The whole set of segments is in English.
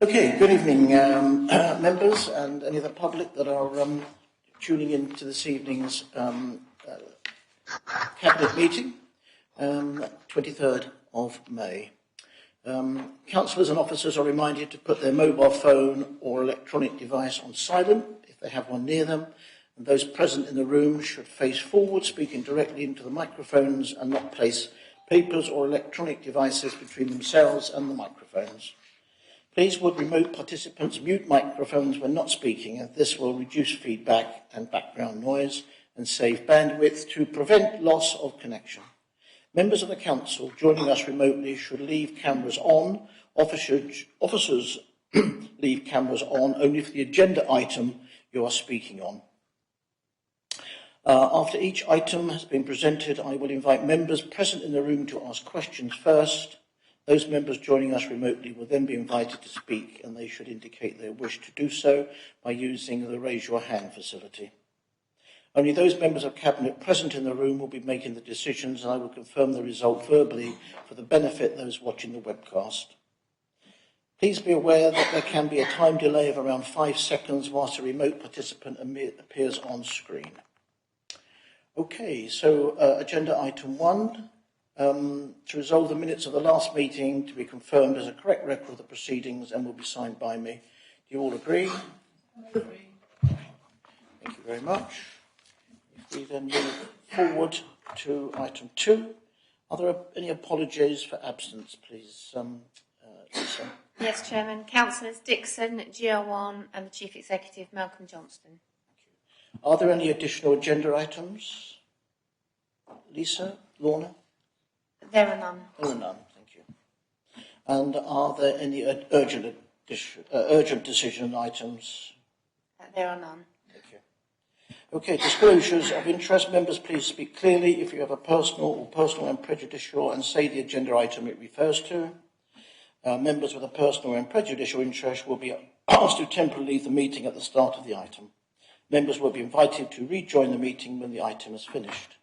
Okay, good evening, members and any of the public that are tuning in to this evening's Cabinet meeting, 23rd of May. Councillors and officers are reminded to put their mobile phone or electronic device on silent if they have one near them, and those present in the room should face forward, speaking directly into the microphones and not place papers or electronic devices between themselves and the microphones. Please would remote participants mute microphones when not speaking, as this will reduce feedback and background noise and save bandwidth to prevent loss of connection. Members of the Council joining us remotely should leave cameras on. Officers leave cameras on only for the agenda item you are speaking on. After each item has been presented, I will invite members present in the room to ask questions first. Those members joining us remotely will then be invited to speak, and they should indicate their wish to do so by using the raise your hand facility. Only those members of Cabinet present in the room will be making the decisions, and I will confirm the result verbally for the benefit of those watching the webcast. Please be aware that there can be a time delay of around 5 seconds whilst a remote participant appears on screen. Okay, so agenda item 1. To resolve the minutes of the last meeting to be confirmed as a correct record of the proceedings and will be signed by me. Do you all agree? I agree. Thank you very much. If we then move forward to item 2, are there any apologies for absence, please, Lisa? Yes, Chairman. Councillors Dixon, GL1 and the Chief Executive, Malcolm Johnston. Thank you. Are there any additional agenda items? Lisa, Lorna? There are none. There are none, thank you. And are there any urgent decision items? There are none. Thank you. Okay, disclosures of interest. Members, please speak clearly if you have a personal and prejudicial and say the agenda item it refers to. Members with a personal and prejudicial interest will be asked to temporarily leave the meeting at the start of the item. Members will be invited to rejoin the meeting when the item is finished.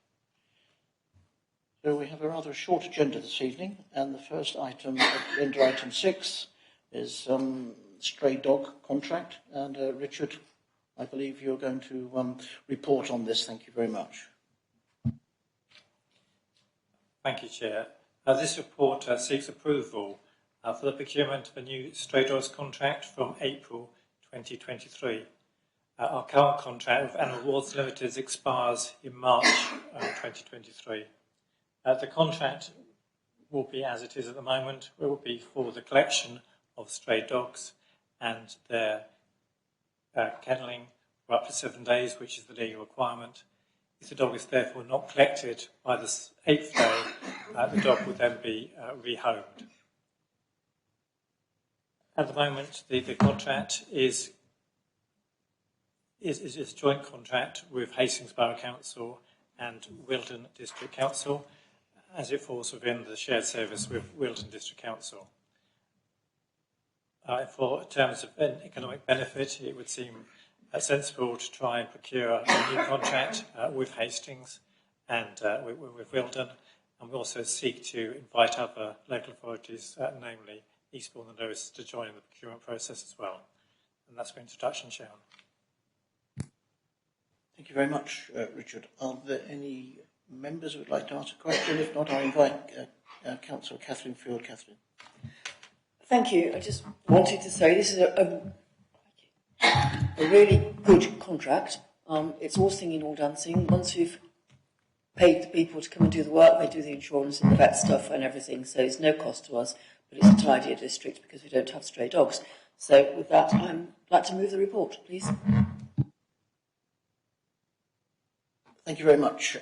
So we have a rather short agenda this evening, and the first item, agenda item 6, is stray dog contract. And Richard, I believe you're going to report on this. Thank you very much. Thank you, Chair. This report seeks approval for the procurement of a new stray dogs contract from April 2023. Our current contract with Animal Wards Limited expires in March 2023. The contract will be as it is at the moment. It will be for the collection of stray dogs and their kenneling for up to 7 days, which is the legal requirement. If the dog is therefore not collected by the 8th day, the dog will then be rehomed. At the moment, the contract is a joint contract with Hastings Borough Council and Wilton District Council, as it falls within the shared service with Wilton District Council. In terms of economic benefit, it would seem sensible to try and procure a new contract with Hastings and with Wilton, and we also seek to invite other local authorities, namely Eastbourne and Lewes, to join in the procurement process as well. And that's my introduction, Chairman. Thank you very much, Richard. Are there any members who would like to ask a question? If not, I invite Councillor Catherine Field. Catherine. Thank you. I just wanted to say this is a really good contract. It's all singing, all dancing. Once we've paid the people to come and do the work, they do the insurance and the vet stuff and everything, so it's no cost to us, but it's a tidier district because we don't have stray dogs. So with that, I'd like to move the report, please. Thank you very much,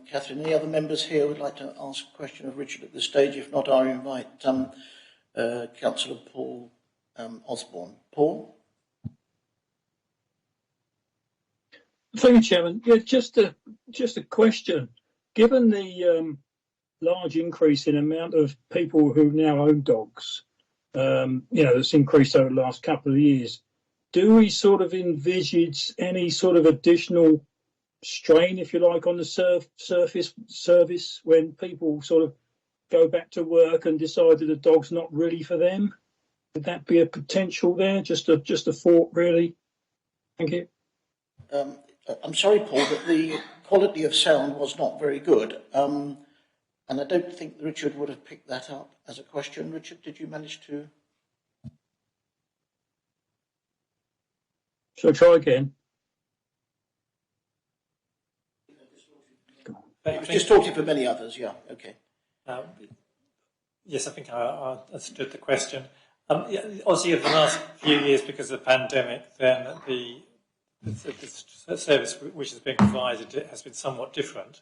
Catherine. Any other members here would like to ask a question of Richard at this stage? If not, I'll invite Councillor Paul Osborne. Paul? Thank you, Chairman. Yeah, just a question. Given the large increase in amount of people who now own dogs, that's increased over the last couple of years, do we sort of envisage any sort of additional strain, if you like, on the service when people sort of go back to work and decide that the dog's not really for them? Would that be a potential there? Just a thought, really. Thank you. I'm sorry, Paul, but the quality of sound was not very good. And I don't think Richard would have picked that up as a question. Richard, did you manage to? Shall I try again? It was distorted for many others, yeah, okay. Yes, I think I understood the question. Obviously, over the last few years, because of the pandemic, then the service which has been provided has been somewhat different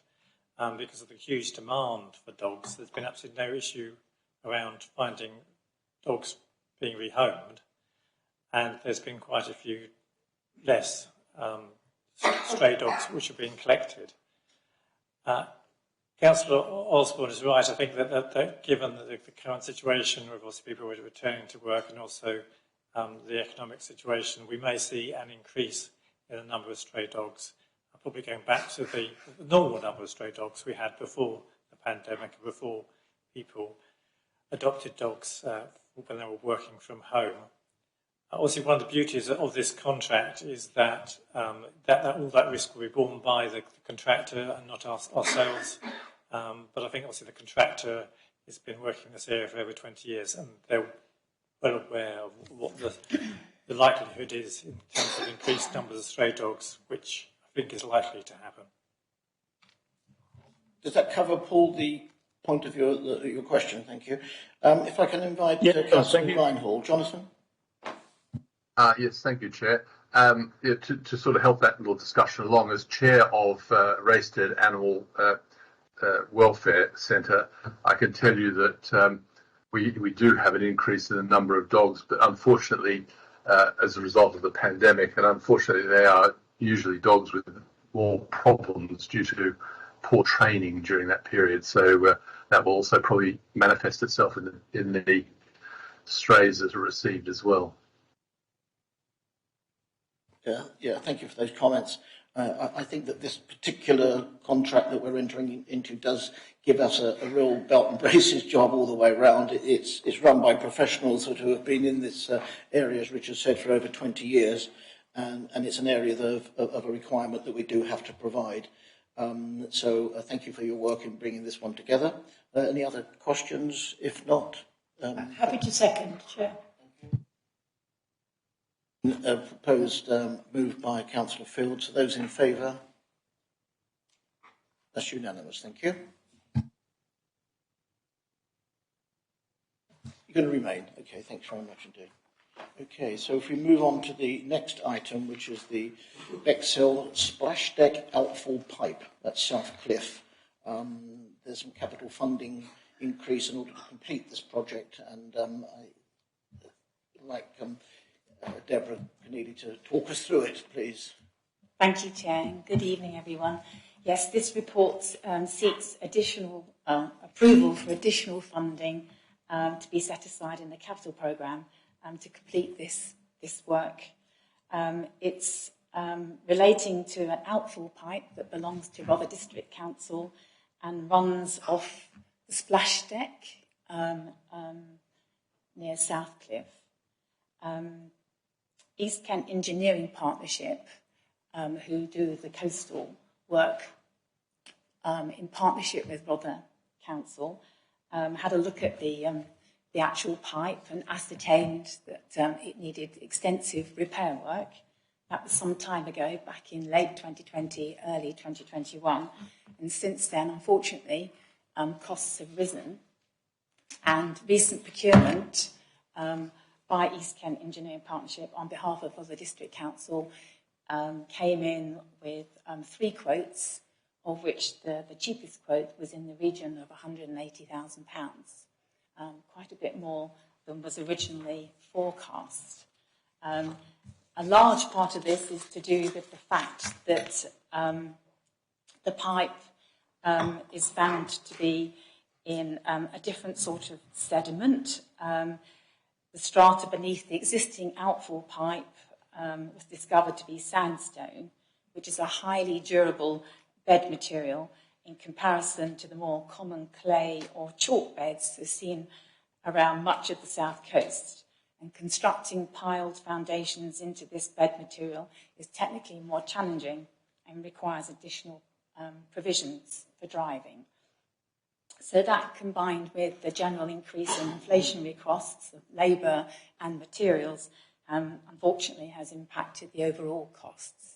because of the huge demand for dogs. There's been absolutely no issue around finding dogs being rehomed, and there's been quite a few less stray dogs which are being collected. Councillor Osborne is right. I think that given the current situation, with also people returning to work and also the economic situation, we may see an increase in the number of stray dogs, probably going back to the normal number of stray dogs we had before the pandemic, before people adopted dogs when they were working from home. Obviously, one of the beauties of this contract is that, all that risk will be borne by the contractor and not ourselves. But I think obviously the contractor has been working in this area for over 20 years, and they're well aware of what the likelihood is in terms of increased numbers of stray dogs, which I think is likely to happen. Does that cover, Paul, the point of your question? Thank you. If I can invite Councillor Reinhold. Jonathan? Yes, thank you, Chair. To sort of help that little discussion along, as Chair of Raisted Animal Welfare Centre, I can tell you that we do have an increase in the number of dogs, but unfortunately, as a result of the pandemic, and unfortunately they are usually dogs with more problems due to poor training during that period. So that will also probably manifest itself in the strays that are received as well. Yeah, thank you for those comments. I think that this particular contract that we're entering into does give us a real belt and braces job all the way around. It's run by professionals who have been in this area, as Richard said, for over 20 years, and it's an area of a requirement that we do have to provide. So thank you for your work in bringing this one together. Any other questions? If not... Happy to second, Chair. Proposed move by Councillor Field. So those in favour? That's unanimous. Thank you. You're going to remain. Okay, thanks very much indeed. Okay, so if we move on to the next item, which is the Bexhill Splash Deck Outfall Pipe. That's South Cliff. There's some capital funding increase in order to complete this project, and I'd like Deborah Keneally to talk us through it, please. Thank you, Chair, and good evening, everyone. Yes, this report seeks additional approval for additional funding to be set aside in the capital programme to complete this work. It's relating to an outfall pipe that belongs to Rother District Council and runs off the splash deck near South Cliff. East Kent Engineering Partnership, who do the coastal work in partnership with Rother Council, had a look at the actual pipe and ascertained that it needed extensive repair work. That was some time ago, back in late 2020, early 2021. And since then, unfortunately, costs have risen. And recent procurement by East Kent Engineering Partnership on behalf of the District Council came in with 3 quotes, of which the cheapest quote was in the region of £180,000, quite a bit more than was originally forecast. A large part of this is to do with the fact that the pipe is found to be in a different sort of sediment. The strata beneath the existing outfall pipe was discovered to be sandstone, which is a highly durable bed material. in comparison to the more common clay or chalk beds that are seen around much of the south coast. And constructing piled foundations into this bed material is technically more challenging and requires additional provisions for driving. So that, combined with the general increase in inflationary costs of labour and materials, unfortunately has impacted the overall costs.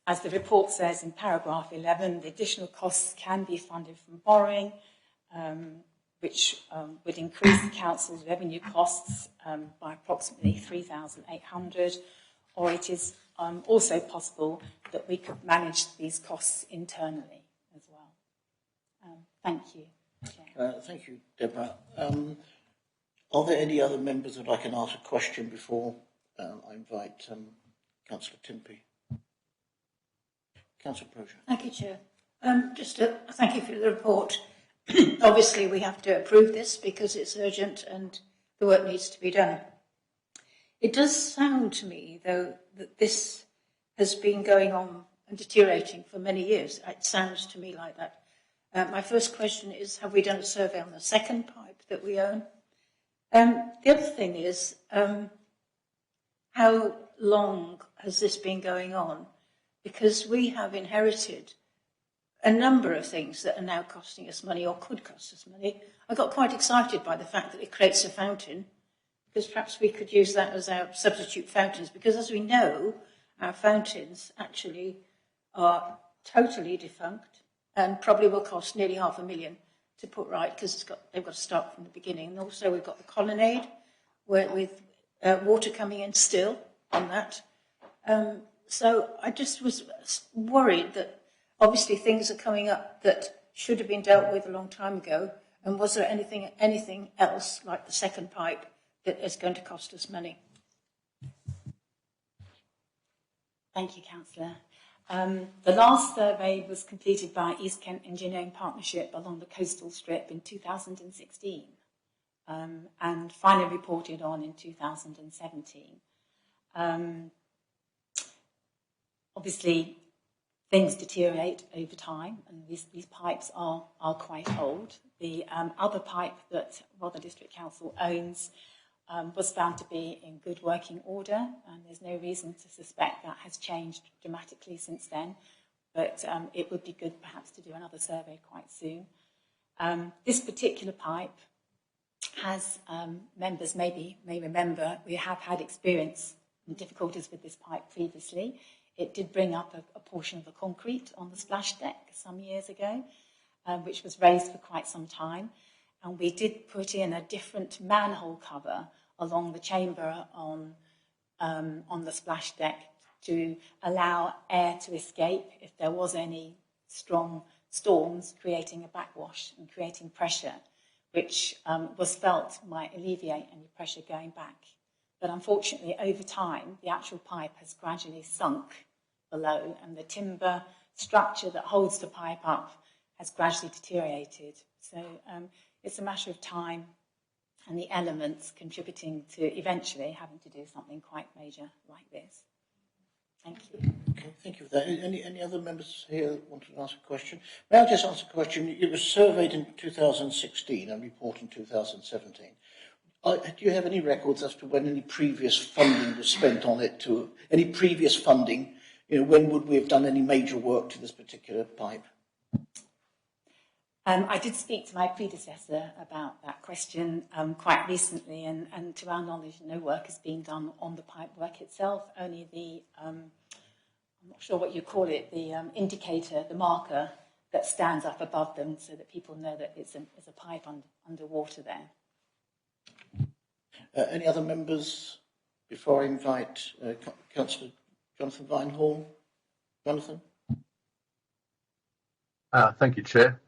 As the report says in paragraph 11, the additional costs can be funded from borrowing, which would increase the council's revenue costs by approximately 3,800, or it is also possible that we could manage these costs internally as well. Thank you, Chair. Thank you, Deborah. Are there any other members that I can ask a question before I invite Councillor Timpey? Councillor Prosher. Thank you, Chair. Just to thank you for the report. Obviously, we have to approve this because it's urgent and the work needs to be done. It does sound to me, though, that this has been going on and deteriorating for many years. It sounds to me like that. My first question is, have we done a survey on the second pipe that we own? The other thing is, how long has this been going on? Because we have inherited a number of things that are now costing us money or could cost us money. I got quite excited by the fact that it creates a fountain, because perhaps we could use that as our substitute fountains, because as we know, our fountains actually are totally defunct and probably will cost nearly $500,000 to put right, because they've got to start from the beginning. And also we've got the colonnade with water coming in still on that. So I just was worried that obviously things are coming up that should have been dealt with a long time ago. And was there anything else like the second pipe that is going to cost us money? Thank you, Councillor. The last survey was completed by East Kent Engineering Partnership along the coastal strip in 2016 and finally reported on in 2017. Obviously, things deteriorate over time, and these pipes are quite old. The other pipe that Rother District Council owns was found to be in good working order, and there's no reason to suspect that has changed dramatically since then, but it would be good perhaps to do another survey quite soon. This particular pipe has, members may remember, we have had experience and difficulties with this pipe previously. It did bring up a portion of the concrete on the splash deck some years ago, which was raised for quite some time. And we did put in a different manhole cover along the chamber on the splash deck to allow air to escape if there was any strong storms creating a backwash and creating pressure, which was felt might alleviate any pressure going back. But unfortunately, over time, the actual pipe has gradually sunk below, and the timber structure that holds the pipe up has gradually deteriorated. So it's a matter of time and the elements contributing to eventually having to do something quite major like this. Thank you. Okay, thank you for that. Any other members here that wanted to ask a question? May I just ask a question? It was surveyed in 2016 and report in 2017. Do you have any records as to when any previous funding was spent on it, to any previous funding? You know, when would we have done any major work to this particular pipe? I did speak to my predecessor about that question quite recently, and to our knowledge, no work has been done on the pipe work itself, only the, I'm not sure what you call it, the indicator, the marker that stands up above them so that people know that it's a pipe underwater there. Any other members before I invite Councillor Jonathan Vinehall? Jonathan? Thank you, Chair.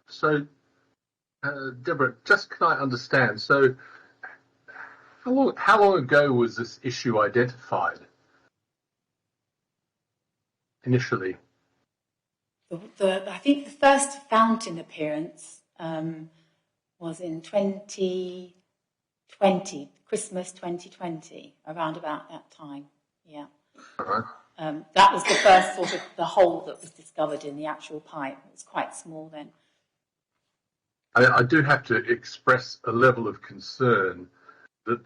So, Deborah, just can I understand? So, how long ago was this issue identified initially? I think the first fountain appearance was in 2020, Christmas 2020, around about that time. Yeah. All right. That was the first sort of the hole that was discovered in the actual pipe. It was quite small then. I do have to express a level of concern that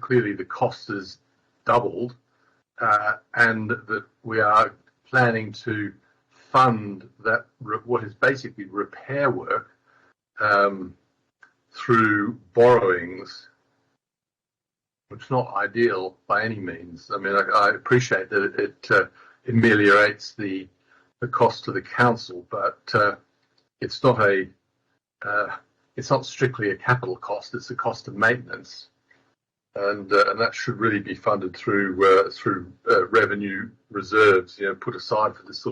clearly the cost has doubled, and that we are planning to fund that what is basically repair work through borrowings, which is not ideal by any means. I mean, I appreciate that it ameliorates the cost to the council, but it's not strictly a capital cost. It's a cost of maintenance, and that should really be funded through revenue reserves, put aside for this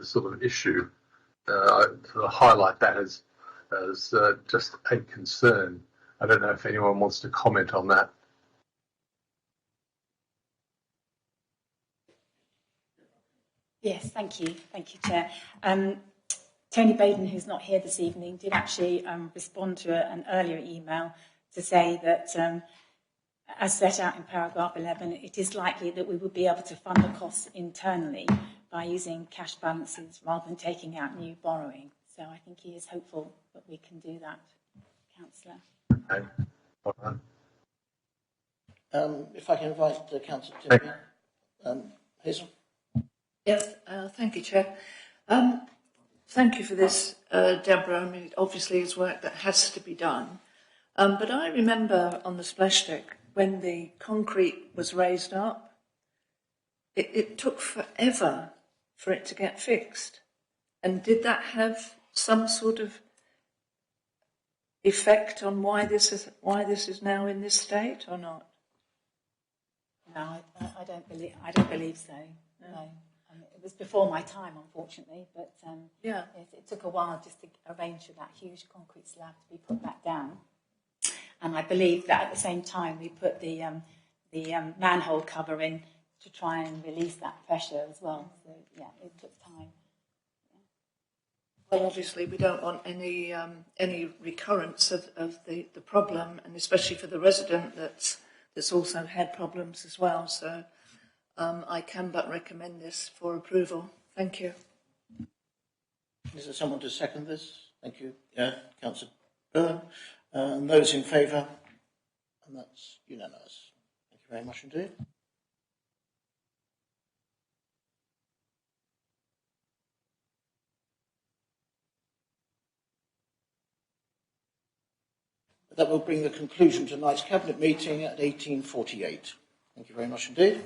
sort of issue. To highlight that as just a concern. I don't know if anyone wants to comment on that. Yes, thank you, Chair. Tony Baden, who's not here this evening, did actually respond to an earlier email to say that, as set out in paragraph 11, it is likely that we would be able to fund the costs internally by using cash balances rather than taking out new borrowing. So I think he is hopeful that we can do that, Councillor. Okay. All right. If I can invite the Councillor Timmy. Hazel? Yes, thank you, Chair. Thank you for this, Deborah. I mean, obviously it's work that has to be done. But I remember on the splash deck, when the concrete was raised up, it took forever for it to get fixed. And did that have some sort of effect on why this is now in this state or not? No, I don't believe so. No. It was before my time, unfortunately, but it took a while just to arrange for that huge concrete slab to be put back down. And I believe that at the same time we put the manhole cover in to try and release that pressure as well. So yeah, it took time. Well, obviously we don't want any recurrence of the problem, and especially for the resident that's also had problems as well. So I can but recommend this for approval. Thank you. Is there someone to second this? Thank you. Yeah, Councillor Byrne. And those in favour? And that's unanimous. Thank you very much indeed. That will bring the conclusion to tonight's Cabinet meeting at 18:48. Thank you very much indeed.